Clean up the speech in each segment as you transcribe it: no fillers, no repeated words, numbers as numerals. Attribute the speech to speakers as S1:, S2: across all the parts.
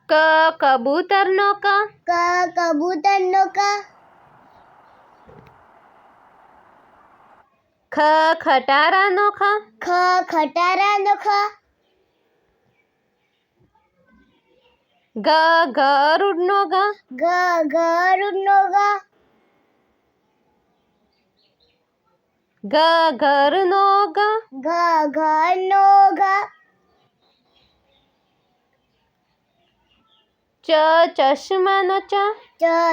S1: કબૂતરનો ક.
S2: કબૂતરનો ક.
S1: ખટારાનો ખ.
S2: ખટારાનો ખ.
S1: ગરુડનો ગ.
S2: ગરુડનો ગ.
S1: ઘરનો ગ.
S2: ઘરનો ઘ.
S1: ચશ્માનો ચ.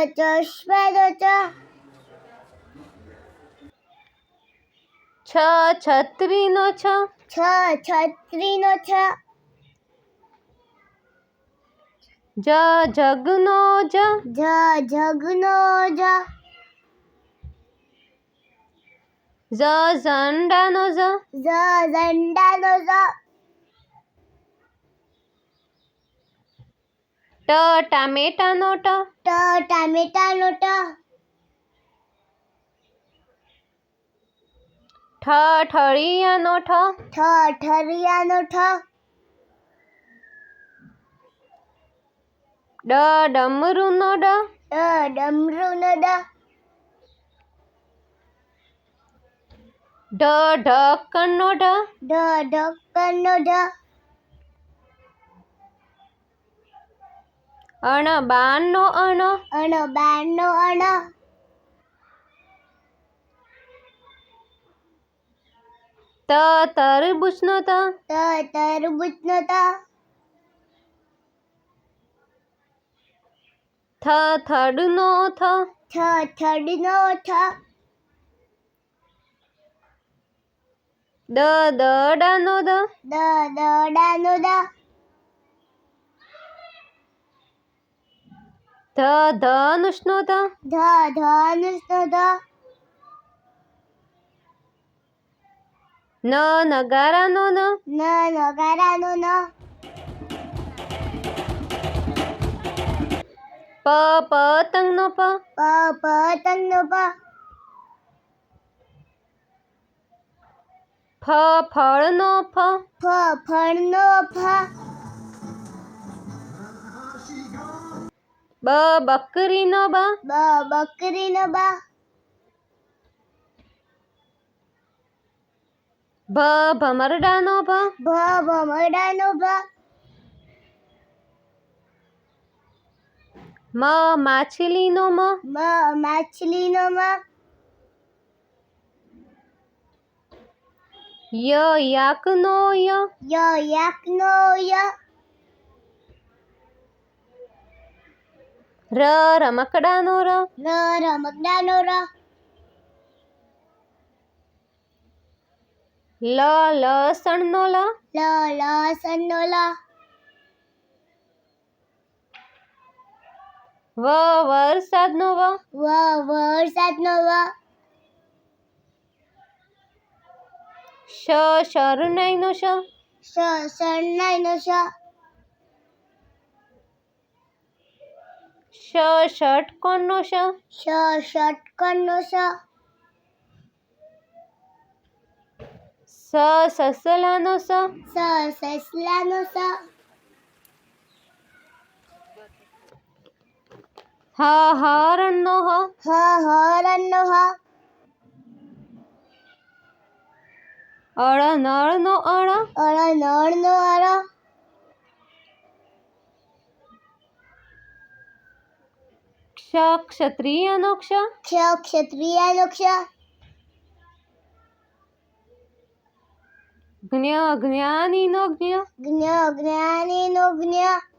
S2: ચશ્માનો ચ.
S1: છત્રીનો છ.
S2: છત્રીનો છ.
S1: જગનો જ.
S2: જગનો જ.
S1: ઝંડાનો ઝ.
S2: ઝંડાનો ઝ.
S1: ટામેટાનો ટ.
S2: ટામેટાનો ટ.
S1: ઠળિયાનો ઠ.
S2: ઠળિયાનો ઠ.
S1: ડમરુનો ડ.
S2: ડમરુનો ડ.
S1: ઢક્કણનો ઢ.
S2: ઢક્કણનો ઢ.
S1: બાણનો અણ.
S2: બાણનો અણ.
S1: તરબૂચનો ત.
S2: તરબૂચનો ત.
S1: થડનો થ.
S2: થડનો થ.
S1: દડાનો દ.
S2: દડાનો દ.
S1: ધનુષનો ધ.
S2: ધનુષનો ધ.
S1: નગારાનો ન.
S2: નગારાનો ન.
S1: પતંગનો પ.
S2: પતંગનો પ.
S1: ફળનો ફ.
S2: ફળનો ફ.
S1: બકરીનો બ.
S2: બકરીનો બ.
S1: ભમરડાનો ભ.
S2: ભમરડાનો ભ.
S1: માછલીનો મ.
S2: માછલીનો મ.
S1: યાકનો ય.
S2: યાકનો ય.
S1: રમકડાનો ર.
S2: રમકડાનો ર.
S1: લસણનો લ.
S2: લસણનો લ.
S1: વરસાદનો વ.
S2: વરસાદનો વ.
S1: શરણાઈનો શ.
S2: શરણાઈનો શ.
S1: ષટકોણનો શ.
S2: ષટકોણનો શ.
S1: સસલાનો સ.
S2: સસલાનો સ.
S1: હરણનો હ.
S2: હરણનો હ.
S1: નળનો અળ.
S2: નળનો અળ.
S1: ક્ષત્રિયનો ક્ષ.
S2: ક્ષત્રિયનો ક્ષ.
S1: જ્ઞાનીનો જ્ઞ.
S2: જ્ઞાનીનો જ્ઞ.